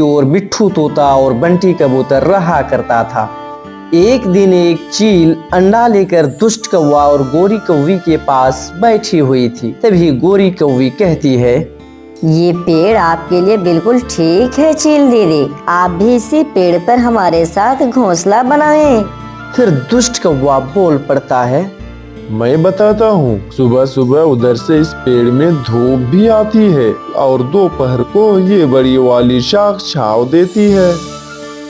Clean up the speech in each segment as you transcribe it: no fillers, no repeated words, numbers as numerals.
और मिट्ठू तोता और बंटी कबूतर रहा करता था। एक दिन एक चील अंडा लेकर दुष्ट कौवा और गोरी कौवी के पास बैठी हुई थी। तभी गोरी कौवी कहती है, ये पेड़ आपके लिए बिल्कुल ठीक है चील दीदी, आप भी इसी पेड़ पर हमारे साथ घोंसला बनाएं। फिर दुष्ट कौवा बोल पड़ता है, मैं बताता हूँ, सुबह सुबह उधर से इस पेड़ में धूप भी आती है और दोपहर को ये बड़ी वाली शाख छाव देती है।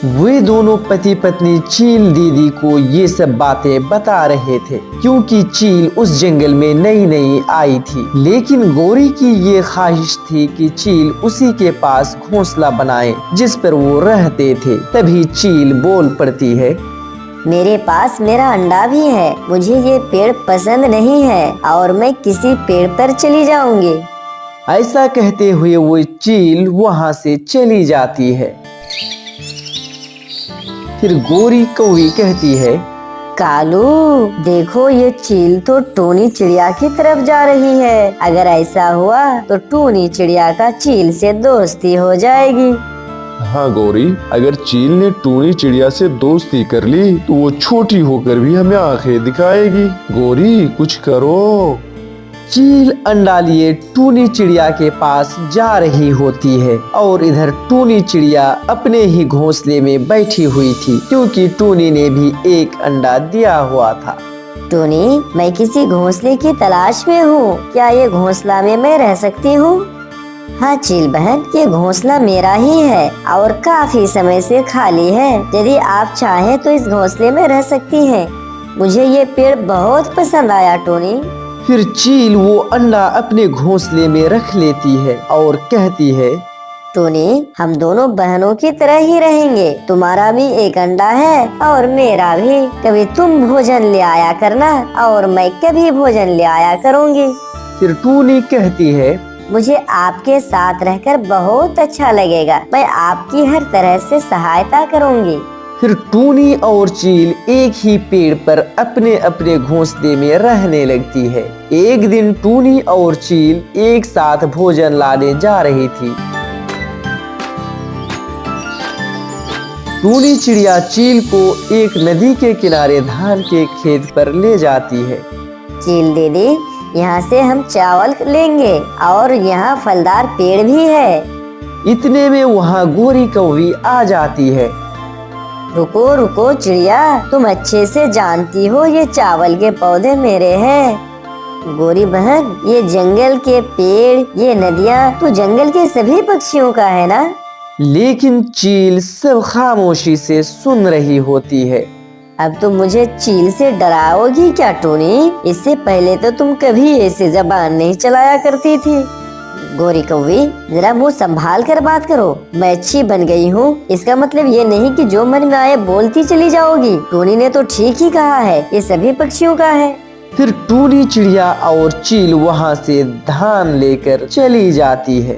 वे दोनों पति पत्नी चील दीदी को ये सब बातें बता रहे थे, क्योंकि चील उस जंगल में नई नई आई थी। लेकिन गोरी की ये ख्वाहिश थी कि चील उसी के पास घोंसला बनाए जिस पर वो रहते थे। तभी चील बोल पड़ती है, मेरे पास मेरा अंडा भी है, मुझे ये पेड़ पसंद नहीं है और मैं किसी पेड़ पर चली जाऊंगी। ऐसा कहते हुए वो चील वहाँ से चली जाती है। फिर गोरी कौवी कहती है, कालू देखो, ये चील तो टूनी चिड़िया की तरफ जा रही है। अगर ऐसा हुआ तो टूनी चिड़िया का चील से दोस्ती हो जाएगी। हाँ गौरी, अगर चील ने टूनी चिड़िया से दोस्ती कर ली तो वो छोटी होकर भी हमें आंखें दिखाएगी। गौरी कुछ करो। चील अंडा लिए टूनी चिड़िया के पास जा रही होती है और इधर टूनी चिड़िया अपने ही घोंसले में बैठी हुई थी, क्योंकि टूनी ने भी एक अंडा दिया हुआ था। टूनी, मैं किसी घोंसले की तलाश में हूँ, क्या ये घोंसला में मैं रह सकती हूँ? हाँ चील बहन, ये घोंसला मेरा ही है और काफी समय से खाली है। यदि आप चाहें तो इस घोंसले में रह सकती हैं। मुझे ये पेड़ बहुत पसंद आया टोनी। फिर चील वो अंडा अपने घोंसले में रख लेती है और कहती है, टोनी, हम दोनों बहनों की तरह ही रहेंगे। तुम्हारा भी एक अंडा है और मेरा भी। कभी तुम भोजन ले आया करना और मैं कभी भोजन ले आया करूँगी। फिर टूनी कहती है, मुझे आपके साथ रहकर बहुत अच्छा लगेगा। मैं आपकी हर तरह से सहायता करूंगी। फिर टूनी और चील एक ही पेड़ पर अपने अपने घोंसले में रहने लगती है। एक दिन टूनी और चील एक साथ भोजन लाने जा रही थी। टूनी चिड़िया चील को एक नदी के किनारे धान के खेत पर ले जाती है। चील दीदी, यहाँ से हम चावल लेंगे और यहाँ फलदार पेड़ भी है। इतने में वहाँ गोरी कौवी आ जाती है। रुको रुको चिड़िया, तुम अच्छे से जानती हो ये चावल के पौधे मेरे हैं। गोरी बहन, ये जंगल के पेड़, ये नदियाँ तो जंगल के सभी पक्षियों का है ना? लेकिन चील सब खामोशी से सुन रही होती है। अब तुम मुझे चील से डराओगी क्या टोनी? इससे पहले तो तुम कभी ऐसे जबान नहीं चलाया करती थी। गोरी कौवी, जरा मुंह संभाल कर बात करो। मैं अच्छी बन गई हूँ, इसका मतलब ये नहीं कि जो मन में आए बोलती चली जाओगी। टोनी ने तो ठीक ही कहा है, ये सभी पक्षियों का है। फिर टूनी चिड़िया और चील वहाँ से धान लेकर चली जाती है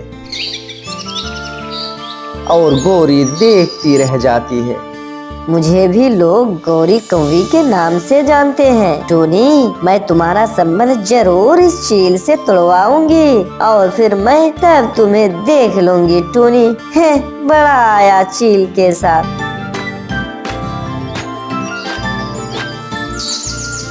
और गोरी देखती रह जाती है। मुझे भी लोग गोरी कौवी के नाम से जानते हैं। टोनी, मैं तुम्हारा संबंध जरूर इस चील से तोड़वाऊंगी और फिर मैं तब तुम्हें देख लूंगी। टोनी है बड़ा आया चील के साथ।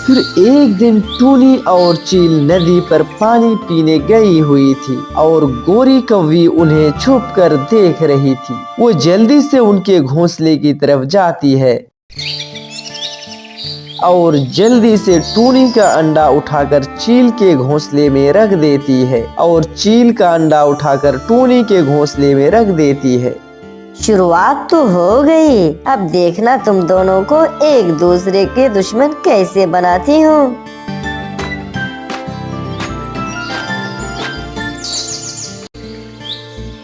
फिर एक दिन टूनी और चील नदी पर पानी पीने गई हुई थी और गोरी कौवी उन्हें छुपकर देख रही थी। वो जल्दी से उनके घोंसले की तरफ जाती है और जल्दी से टूनी का अंडा उठाकर चील के घोंसले में रख देती है और चील का अंडा उठाकर टूनी के घोंसले में रख देती है। शुरुआत तो हो गई, अब देखना तुम दोनों को एक दूसरे के दुश्मन कैसे बनाती हूँ।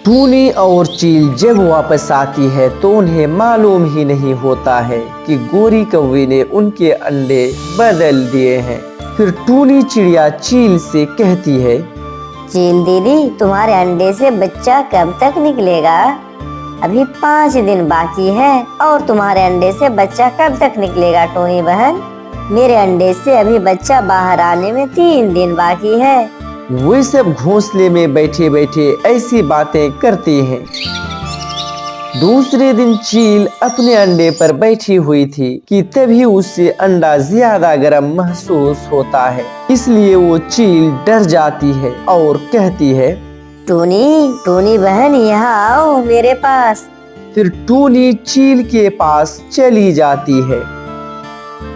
टूनी और चील जब वापस आती है तो उन्हें मालूम ही नहीं होता है कि गोरी कौवी ने उनके अंडे बदल दिए हैं। फिर टूनी चिड़िया चील से कहती है, चील दीदी, तुम्हारे अंडे से बच्चा कब तक निकलेगा? अभी 5 दिन बाकी है और तुम्हारे अंडे से बच्चा कब तक निकलेगा टोनी बहन? मेरे अंडे से अभी बच्चा बाहर आने में 3 दिन बाकी है। वे सब घोंसले में बैठे बैठे ऐसी बातें करते हैं। दूसरे दिन चील अपने अंडे पर बैठी हुई थी कि तभी उससे अंडा ज्यादा गर्म महसूस होता है। इसलिए वो चील डर जाती है और कहती है, टूनी टूनी बहन यहाँ आओ मेरे पास। फिर टूनी चील के पास चली जाती है।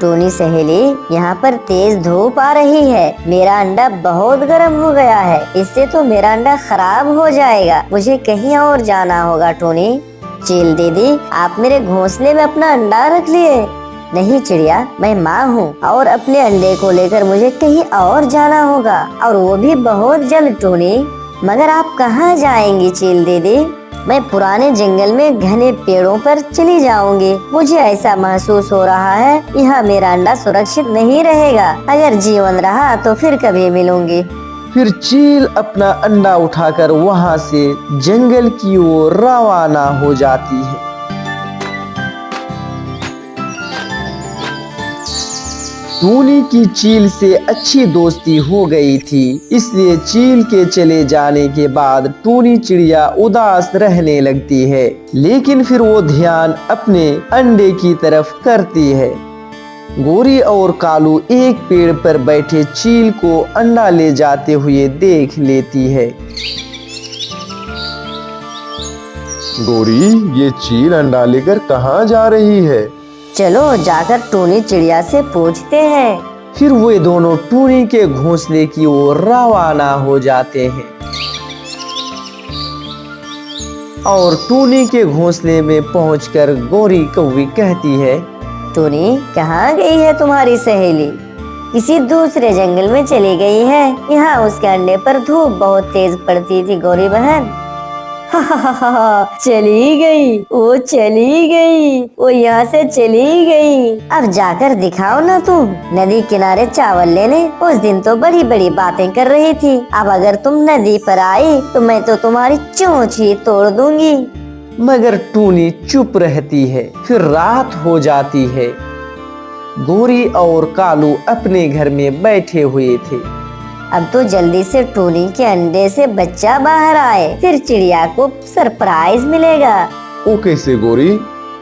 टूनी सहेली, यहाँ पर तेज धूप आ रही है, मेरा अंडा बहुत गर्म हो गया है, इससे तो मेरा अंडा खराब हो जाएगा, मुझे कहीं और जाना होगा। टूनी, चील दीदी, आप मेरे घोंसले में अपना अंडा रख लिए। नहीं चिड़िया, मैं माँ हूँ और अपने अंडे को लेकर मुझे कहीं और जाना होगा, और वो भी बहुत जल्द। टूनी, मगर आप कहाँ जाएंगी चील दीदी? मैं पुराने जंगल में घने पेड़ों पर चली जाऊंगी। मुझे ऐसा महसूस हो रहा है यहाँ मेरा अंडा सुरक्षित नहीं रहेगा। अगर जीवन रहा तो फिर कभी मिलूंगी। फिर चील अपना अंडा उठाकर वहाँ से जंगल की ओर रवाना हो जाती है। टूनी की चील से अच्छी दोस्ती हो गई थी, इसलिए चील के चले जाने के बाद टूनी चिड़िया उदास रहने लगती है। लेकिन फिर वो ध्यान अपने अंडे की तरफ करती है। गोरी और कालू एक पेड़ पर बैठे चील को अंडा ले जाते हुए देख लेती है। गोरी, ये चील अंडा लेकर कहाँ जा रही है? चलो जाकर टूनी चिड़िया से पूछते हैं। फिर वे दोनों टूनी के घोंसले की ओर रवाना हो जाते हैं और टूनी के घोंसले में पहुंचकर गोरी कौवी कहती है, टूनी, कहाँ गई है तुम्हारी सहेली? किसी दूसरे जंगल में चली गई है। यहाँ उसके अंडे पर धूप बहुत तेज पड़ती थी गोरी बहन। चली गई, वो चली गई, वो यहाँ से चली गई। अब जाकर दिखाओ ना तुम नदी किनारे चावल लेने। उस दिन तो बड़ी बड़ी बातें कर रही थी, अब अगर तुम नदी पर आई तो मैं तो तुम्हारी चोंच ही तोड़ दूंगी। मगर टूनी चुप रहती है। फिर रात हो जाती है। गोरी और कालू अपने घर में बैठे हुए थे। अब तो जल्दी से टूनी के अंडे से बच्चा बाहर आए, फिर चिड़िया को सरप्राइज मिलेगा। वो कैसे गोरी?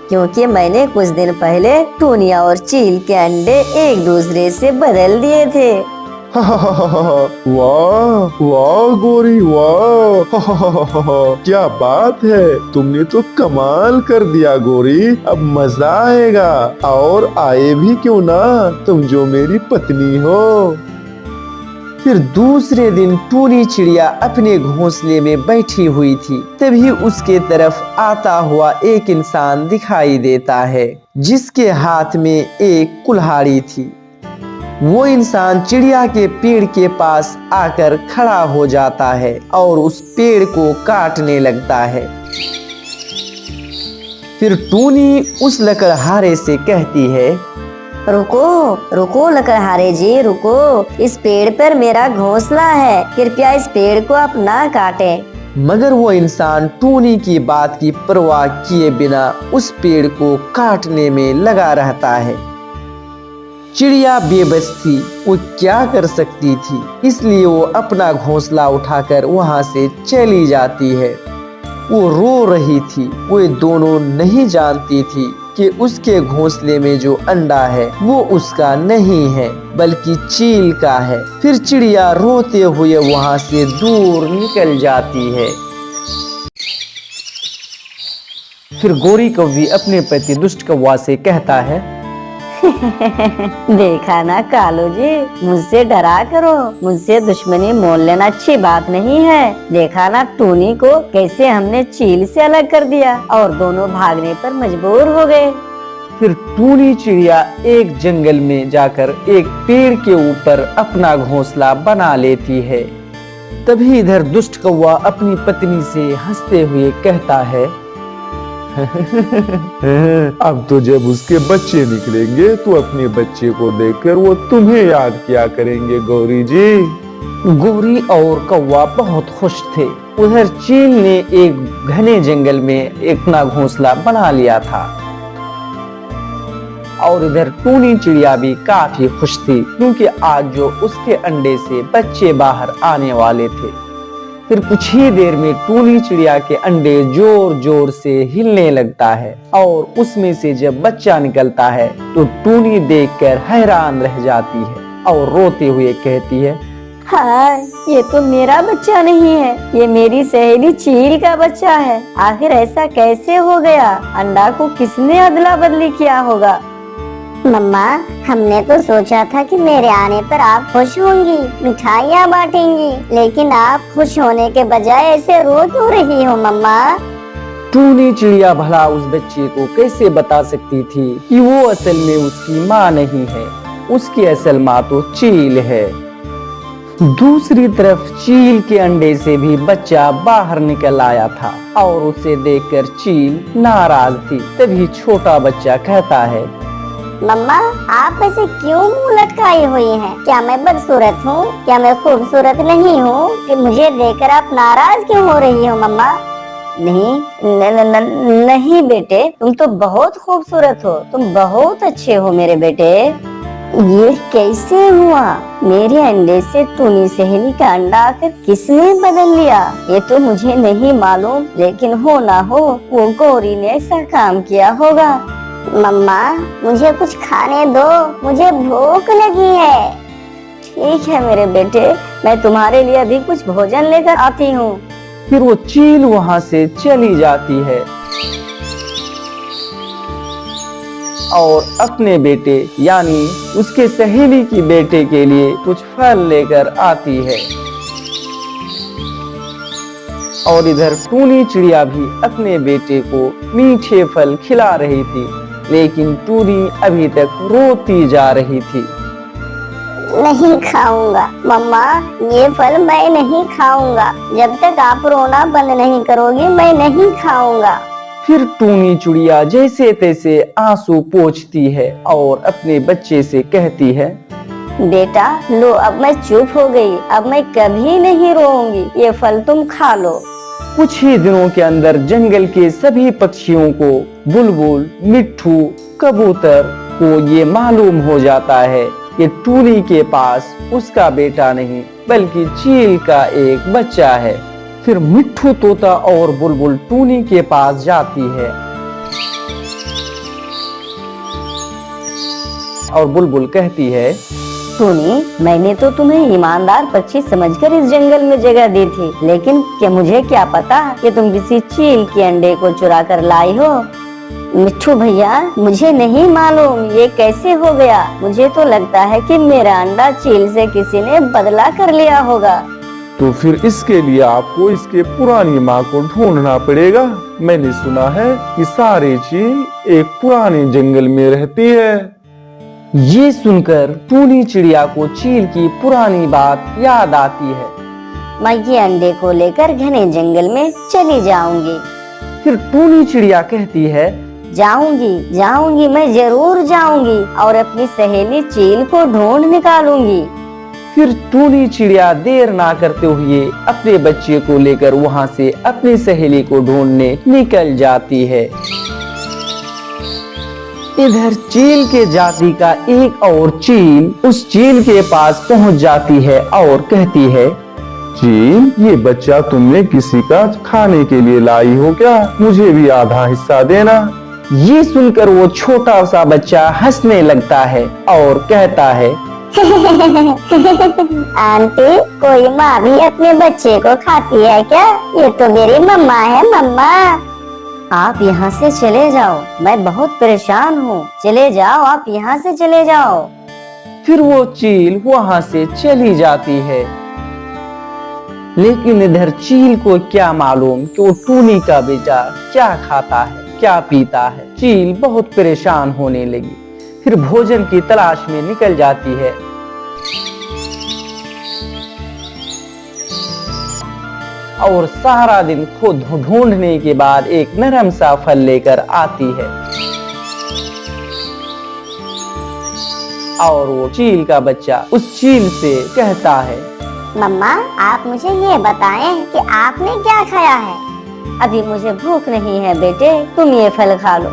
क्योंकि मैंने कुछ दिन पहले टूनी और चील के अंडे एक दूसरे से बदल दिए थे। वाह वाह गोरी, वाह क्या बात है, तुमने तो कमाल कर दिया गोरी। अब मजा आएगा, और आए भी क्यों ना, तुम जो मेरी पत्नी हो। फिर दूसरे दिन टूनी चिड़िया अपने घोंसले में बैठी हुई थी। तभी उसके तरफ आता हुआ एक इंसान दिखाई देता है, जिसके हाथ में एक कुल्हाड़ी थी। वो इंसान चिड़िया के पेड़ के पास आकर खड़ा हो जाता है और उस पेड़ को काटने लगता है। फिर टूनी उस लकड़हारे से कहती है, रुको रुको लकड़हारे जी, रुको, इस पेड़ पर मेरा घोंसला है, कृपया इस पेड़ को आप ना काटें। मगर वो इंसान टूनी की बात की परवाह किए बिना उस पेड़ को काटने में लगा रहता है। चिड़िया बेबस थी, वो क्या कर सकती थी, इसलिए वो अपना घोंसला उठाकर वहां से चली जाती है। वो रो रही थी। वो दोनों नहीं जानती थी कि उसके घोंसले में जो अंडा है वो उसका नहीं है, बल्कि चील का है। फिर चिड़िया रोते हुए वहां से दूर निकल जाती है। फिर गोरी कौवी अपने पति दुष्ट कौवा से कहता है, देखा ना कालू जी, मुझसे डरा करो, मुझसे दुश्मनी मोल लेना अच्छी बात नहीं है। देखा ना टूनी को कैसे हमने चील से अलग कर दिया और दोनों भागने पर मजबूर हो गए। फिर टूनी चिड़िया एक जंगल में जाकर एक पेड़ के ऊपर अपना घोंसला बना लेती है। तभी इधर दुष्ट कौवा अपनी पत्नी से हंसते हुए कहता है, अब तो जब उसके बच्चे निकलेंगे तो अपने बच्चे को देखकर वो तुम्हें याद किया करेंगे गौरी जी। गोरी और कौवा बहुत खुश थे। उधर चील ने एक घने जंगल में अपना घोंसला बना लिया था और इधर टूनी चिड़िया भी काफी खुश थी, क्योंकि आज जो उसके अंडे से बच्चे बाहर आने वाले थे। फिर कुछ ही देर में टूनी चिड़िया के अंडे जोर जोर से हिलने लगता है और उसमें से जब बच्चा निकलता है तो टूनी देखकर हैरान रह जाती है और रोते हुए कहती है, हाँ, ये तो मेरा बच्चा नहीं है, ये मेरी सहेली चील का बच्चा है। आखिर ऐसा कैसे हो गया? अंडा को किसने अदला बदली किया होगा? मम्मा, हमने तो सोचा था कि मेरे आने पर आप खुश होंगी, मिठाइयाँ बांटेंगी, लेकिन आप खुश होने के बजाय ऐसे रो क्यों रही हो मम्मा? टूनी चिड़िया भला उस बच्चे को कैसे बता सकती थी कि वो असल में उसकी माँ नहीं है, उसकी असल माँ तो चील है। दूसरी तरफ चील के अंडे से भी बच्चा बाहर निकल आया था और उसे देखकर चील नाराज थी। तभी छोटा बच्चा कहता है, मम्मा, आप ऐसे क्यों मुंह लटकाई हुई हैं? क्या मैं बदसूरत हूँ? क्या मैं खूबसूरत नहीं हूँ कि मुझे देखकर आप नाराज क्यों हो रही हो मम्मा? नहीं बेटे, तुम तो बहुत खूबसूरत हो, तुम बहुत अच्छे हो मेरे बेटे। ये कैसे हुआ? मेरे अंडे से टूनी सहेली का अंडा आकर किसने बदल लिया? ये तो मुझे नहीं मालूम, लेकिन हो ना हो वो गौरी ने ऐसा काम किया होगा। मम्मा, मुझे कुछ खाने दो, मुझे भूख लगी है। ठीक है मेरे बेटे, मैं तुम्हारे लिए अभी कुछ भोजन लेकर आती हूँ। फिर वो चील वहाँ से चली जाती है और अपने बेटे यानी उसके सहेली की बेटे के लिए कुछ फल लेकर आती है। और इधर टूनी चिड़िया भी अपने बेटे को मीठे फल खिला रही थी, लेकिन टूनी अभी तक रोती जा रही थी। नहीं खाऊंगा मम्मा, ये फल मैं नहीं खाऊंगा। जब तक आप रोना बंद नहीं करोगी मैं नहीं खाऊंगा। फिर टूनी चिड़िया जैसे तैसे आंसू पोंछती है और अपने बच्चे से कहती है, बेटा लो, अब मैं चुप हो गई, अब मैं कभी नहीं रोऊंगी, ये फल तुम खा लो। कुछ ही दिनों के अंदर जंगल के सभी पक्षियों को, बुलबुल, मिट्ठू, कबूतर को ये मालूम हो जाता है कि टूनी के पास उसका बेटा नहीं बल्कि चील का एक बच्चा है। फिर मिट्ठू, तोता और बुलबुल टूनी के पास जाती है और बुलबुल कहती है, टूनी, मैंने तो तुम्हें ईमानदार पक्षी समझकर इस जंगल में जगह दी थी, लेकिन क्या मुझे क्या पता कि तुम किसी चील के अंडे को चुरा कर लाई हो। मिट्ठू भैया, मुझे नहीं मालूम ये कैसे हो गया। मुझे तो लगता है कि मेरा अंडा चील से किसी ने बदला कर लिया होगा। तो फिर इसके लिए आपको इसके पुरानी माँ को ढूंढना पड़ेगा। मैंने सुना है कि सारे चील एक पुराने जंगल में रहती है। ये सुनकर टूनी चिड़िया को चील की पुरानी बात याद आती है। मैं ये अंडे को लेकर घने जंगल में चली जाऊंगी। फिर टूनी चिड़िया कहती है, जाऊंगी, मैं जरूर जाऊंगी और अपनी सहेली चील को ढूंढ निकालूंगी। फिर टूनी चिड़िया देर ना करते हुए अपने बच्चे को लेकर वहाँ से अपनी सहेली को ढूंढने निकल जाती है। इधर चील के जाति का एक और चील उस चील के पास पहुँच जाती है और कहती है, चील, ये बच्चा तुमने किसी का खाने के लिए लाई हो क्या? मुझे भी आधा हिस्सा देना। ये सुनकर वो छोटा सा बच्चा हंसने लगता है और कहता है, आंटी, कोई माँ भी अपने बच्चे को खाती है क्या? ये तो मेरी मम्मा है मम्मा। आप यहाँ से चले जाओ, मैं बहुत परेशान हूँ। चले जाओ, आप यहाँ से चले जाओ। फिर वो चील वहाँ से चली जाती है। लेकिन इधर चील को क्या मालूम कि वो टूनी का बेटा क्या खाता है, क्या पीता है। चील बहुत परेशान होने लगी। फिर भोजन की तलाश में निकल जाती है और सारा दिन खुद ढूंढने के बाद एक नरम सा फल लेकर आती है और वो चील का बच्चा उस चील से कहता है, मम्मा, आप मुझे ये बताएं कि आपने क्या खाया है? अभी मुझे भूख नहीं है बेटे, तुम ये फल खा लो।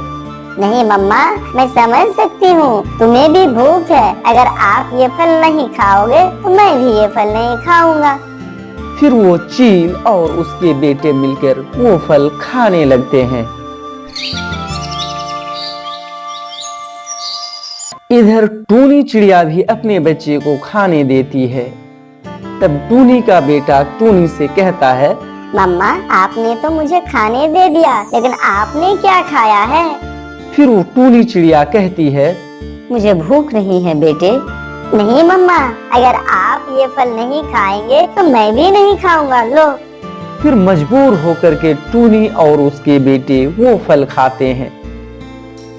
नहीं मम्मा, मैं समझ सकती हूँ तुम्हें भी भूख है। अगर आप ये फल नहीं खाओगे तो मैं भी ये फल नहीं खाऊंगा। फिर वो चील और उसके बेटे मिलकर वो फल खाने लगते हैं। इधर टूनी चिड़िया भी अपने बच्चे को खाने देती है। तब टूनी का बेटा टूनी से कहता है, मम्मा आपने तो मुझे खाने दे दिया, लेकिन आपने क्या खाया है? फिर वो टूनी चिड़िया कहती है, मुझे भूख नहीं है बेटे। नहीं मम्मा, अगर आप ये फल नहीं खाएंगे तो मैं भी नहीं खाऊंगा। लो। फिर मजबूर होकर के टूनी और उसके बेटे वो फल खाते हैं।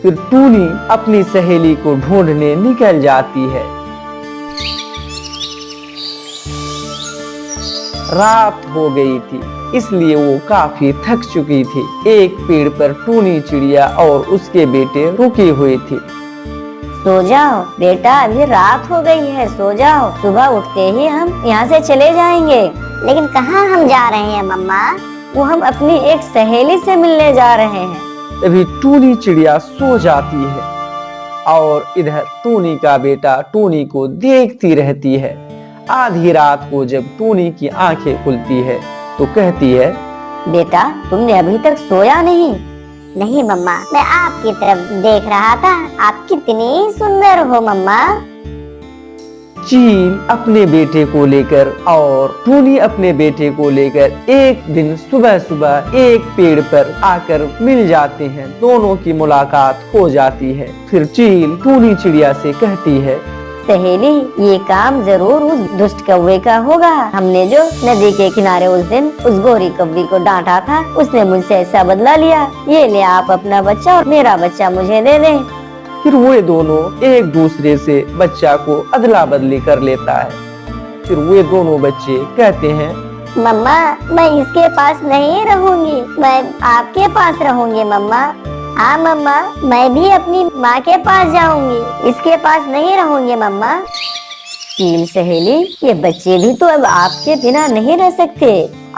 फिर टूनी अपनी सहेली को ढूंढने निकल जाती है। रात हो गई थी, इसलिए वो काफी थक चुकी थी। एक पेड़ पर टूनी चिड़िया और उसके बेटे रुके हुए थे। सो जाओ बेटा, अभी रात हो गई है, सो जाओ। सुबह उठते ही हम यहाँ से चले जाएंगे। लेकिन कहाँ हम जा रहे हैं मम्मा? वो हम अपनी एक सहेली से मिलने जा रहे हैं। तभी टूनी चिड़िया सो जाती है और इधर टूनी का बेटा टूनी को देखती रहती है। आधी रात को जब टूनी की आंखें खुलती है तो कहती है, बेटा तुमने अभी तक सोया नहीं? नहीं मम्मा, मैं आपकी तरफ देख रहा था। आप कितनी सुंदर हो मम्मा। चील अपने बेटे को लेकर और टूनी अपने बेटे को लेकर एक दिन सुबह सुबह एक पेड़ पर आकर मिल जाते हैं। दोनों की मुलाकात हो जाती है। फिर चील टूनी चिड़िया से कहती है, सहेली ये काम जरूर उस दुष्ट कौवे का होगा। हमने जो नदी के किनारे उस दिन उस गोरी कौवी को डांटा था, उसने मुझसे ऐसा बदला लिया। ये ले आप अपना बच्चा और मेरा बच्चा मुझे दे दे। फिर वे दोनों एक दूसरे से बच्चा को अदला बदली कर लेता है। फिर वे दोनों बच्चे कहते हैं, मम्मा मैं इसके पास नहीं रहूंगी, मैं आपके पास रहूंगी मम्मा। हाँ मम्मा, मैं भी अपनी माँ के पास जाऊंगी, इसके पास नहीं रहूंगी मम्मा। चील सहेली, ये बच्चे भी तो अब आपके बिना नहीं रह सकते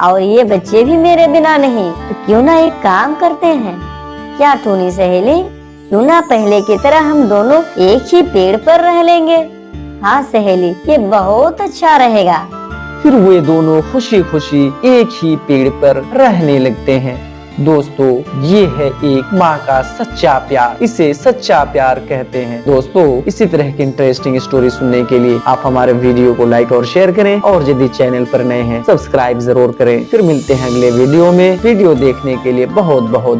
और ये बच्चे भी मेरे बिना नहीं। तो क्यों ना एक काम करते हैं? क्या टूनी सहेली, क्यों ना पहले की तरह हम दोनों एक ही पेड़ पर रह लेंगे? हाँ सहेली, ये बहुत अच्छा रहेगा। फिर वे दोनों खुशी खुशी एक ही पेड़ पर रहने लगते हैं। दोस्तों, ये है एक माँ का सच्चा प्यार, इसे सच्चा प्यार कहते हैं। दोस्तों, इसी तरह की इंटरेस्टिंग स्टोरी सुनने के लिए आप हमारे वीडियो को लाइक और शेयर करें और यदि चैनल पर नए हैं सब्सक्राइब जरूर करें। फिर मिलते हैं अगले वीडियो में। वीडियो देखने के लिए बहुत बहुत